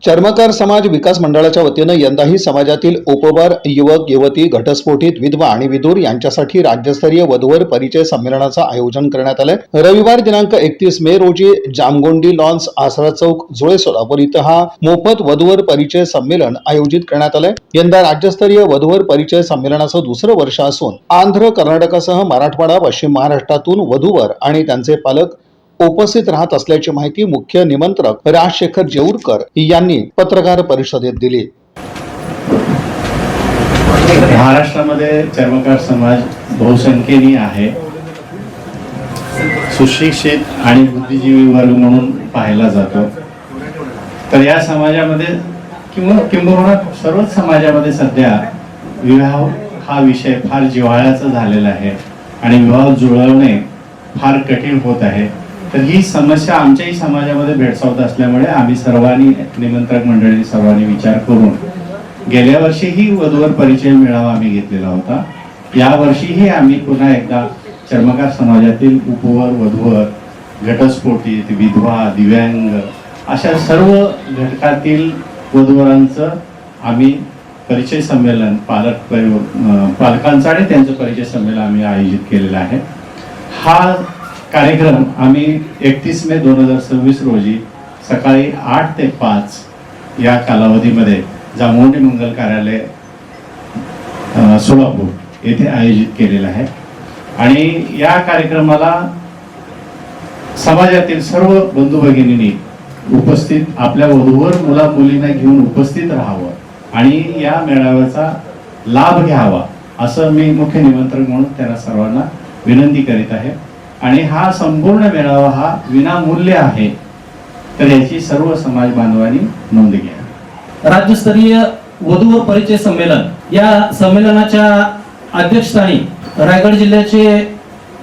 चर्मकार समाज विकास मंडळाच्या वतीनं यंदाही समाजातील उपवर युवक युवती घटस्फोटित विधवा आणि विधूर यांच्यासाठी राज्यस्तरीय वधूवर परिचय संमेलनाचं आयोजन करण्यात आलंय। रविवार दिनांक 31 मे रोजी जामगोंडी लॉन्स आसरा चौक जुळे सोलापूर इथं हा मोफत वधूवर परिचय संमेलन आयोजित करण्यात आलंय। यंदा राज्यस्तरीय वधूवर परिचय संमेलनाचं दुसरं वर्ष असून आंध्र कर्नाटकासह मराठवाडा पश्चिम महाराष्ट्रातून वधूवर आणि त्यांचे पालक उपस्थित राहत असल्याची माहिती मुख्य निमंत्रक राजशेखर जेऊरकर यांनी पत्रकार परिषदेत दिली। महाराष्ट्रामध्ये चर्मकार समाज बहुसंख्येने आहे, सुशिक्षित आणि बुद्धिजीवी वर्ग म्हणून पाहिला जातो। तर या समाजामध्ये किंबहुना सर्वच समाजामध्ये सध्या विवाह हा विषय फार जिव्हाळ्याचा झालेला आहे आणि विवाह जुळवणे फार कठीण होत आहे। तर ही समस्या आमच्याही समाजामध्ये भेडसावत असल्यामुळे आम्ही सर्वांनी निमंत्रक मंडळी सर्वांनी विचार करून गेल्या वर्षीही वधूवर परिचय मेळावा आम्ही घेतलेला होता। या वर्षीही आम्ही पुन्हा एकदा चर्मकार समाजातील उपवर वधूवर घटस्फोटित विधवा दिव्यांग अशा सर्व घटकातील वधूवरांचं आम्ही परिचय संमेलन पालकांचा आणि त्यांचं परिचय संमेलन आम्ही आयोजित केलेलं आहे। हा कार्यक्रम आम्ही 31 मे 2026 रोजी सकाळी 8 ते 5 या कालावधीमध्ये जामगोंडी मंगल कार्यालय सोलापूर येथे आयोजित केलेला आहे आणि या कार्यक्रमाला समाजातील सर्व बंधू भगिनींनी उपस्थित आपल्या वधूवर मुला मुलींना घेऊन उपस्थित राहावं आणि या मेळाव्याचा लाभ घ्यावा असं मी मुख्य निमंत्रक म्हणून त्यांना सर्वांना विनंती करीत आहे। आणि हा संपूर्ण मेळावा हा विनामूल्य आहे, तर याची सर्व समाज बांधवांनी नोंद घ्या। राज्यस्तरीय वधूवर परिचय संमेलन या संमेलनाच्या अध्यक्षस्थानी रायगड जिल्ह्याचे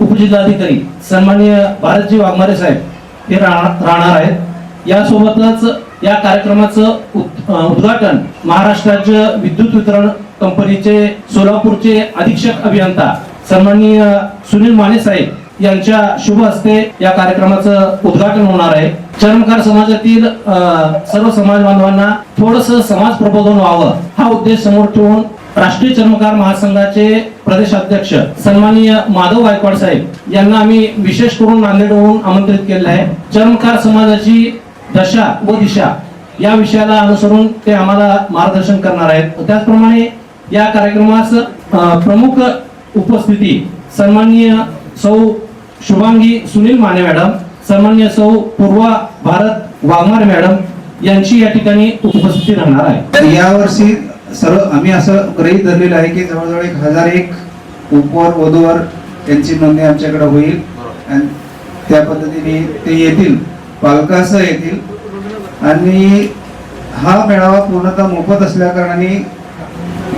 उपजिल्हाधिकारी सन्माननीय भारतजी वाघमारे साहेब हे राहणार आहेत। यासोबतच या कार्यक्रमाचं उद्घाटन महाराष्ट्र राज्य विद्युत वितरण कंपनीचे सोलापूरचे अधीक्षक अभियंता सन्माननीय सुनील माने साहेब यांच्या शुभ हस्ते या कार्यक्रमाचं उद्घाटन होणार आहे। चर्मकार समाजातील सर्व समाज बांधवांना थोडंसं समाज प्रबोधन व्हावं हा उद्देश समोर ठेवून राष्ट्रीय चर्मकार महासंघाचे प्रदेशाध्यक्ष सन्माननीय माधव गायकवाड साहेब यांना आम्ही विशेष करून नांदेडहून आमंत्रित केले आहे। चर्मकार समाजाची दशा व दिशा या विषयाला अनुसरून ते आम्हाला मार्गदर्शन करणार आहेत। त्याचप्रमाणे या कार्यक्रमास प्रमुख उपस्थिती सन्माननीय सौ शुभांगी सुनील माने मॅडम, सन्माननीय सौ पूर्वा भारत वाघमारे मॅडम यांची या ठिकाणी उपस्थिती राहणार आहे। यावर्षी सर्व आम्ही असं गृहीत धरलेलं आहे की जवळजवळ 1001 उपवर वधूवर यांची नोंदणी आमच्याकडे होईल आणि त्या पद्धतीने ते येतील, पालकासह येतील आणि हा मेळावा पूर्णतः मोफत असल्या कारणाने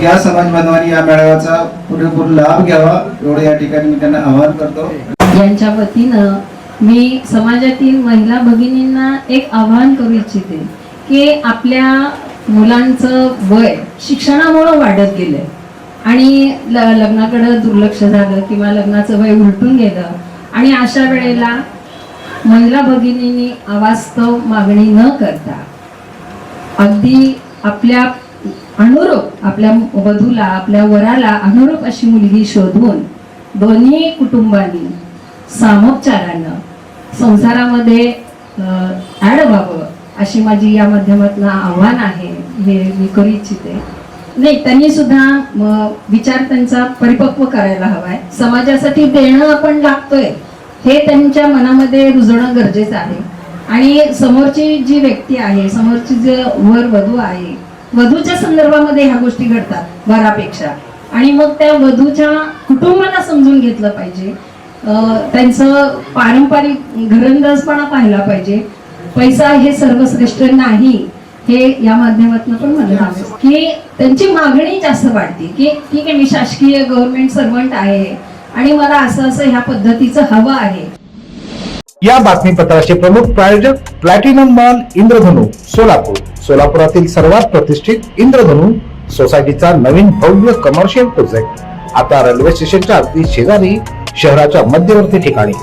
या समाज बांधवांनी या मेळाव्याचा पुरेपूर लाभ घ्यावा एवढं या ठिकाणी मी त्यांना आवाहन करतो। यांच्या वतीनं मी समाजातील महिला भगिनींना एक आवाहन करू इच्छिते की आपल्या मुलांचं वय शिक्षणामुळे वाढत गेलंय आणि लग्नाकडे दुर्लक्ष झालं किंवा लग्नाचं वय उलटून गेलं आणि अशा वेळेला महिला भगिनींनी अवास्तव मागणी न करता अगदी आपल्या अनुरूप आपल्या वधूला आपल्या वराला अनुरूप अशी मुलगी शोधून दोन्ही कुटुंबांनी सामोपचारानं संसारामध्ये ऍड व्हावं अशी माझी या माध्यमातून आव्हान आहे, हे मी करू इच्छिते। नाही, त्यांनी सुद्धा विचार त्यांचा परिपक्व करायला हवाय। समाजासाठी देणं आपण लागतोय हे त्यांच्या मनामध्ये रुजणं गरजेचं आहे आणि समोरची जी व्यक्ती आहे, समोरची जे वर वधू आहे, वधूच्या संदर्भामध्ये ह्या गोष्टी घडतात वरापेक्षा आणि मग त्या वधूच्या कुटुंबाला समजून घेतलं पाहिजे, त्यांचं पारंपरिक घरंदाजपणा पाहिला पाहिजे। पैसा हे सर्वश्रेष्ठ नाही हे या माध्यमातून पण म्हणलं हवं की त्यांची मागणी जास्त वाढते की ठीक आहे, मी शासकीय गव्हर्नमेंट सर्वंट आहे आणि मला असं असं ह्या पद्धतीचं हवं आहे। या बातमीपत्राचे प्रमुख प्रायोजक प्लॅटिनम मॉल इंद्रधनु सोलापूर, सोलापुरातील सर्वात प्रतिष्ठित इंद्रधनु सोसायटीचा नवीन भव्य कमर्शियल प्रोजेक्ट आता रेल्वे स्टेशनच्या अगदी शेजारी शहराच्या मध्यवर्ती ठिकाणी।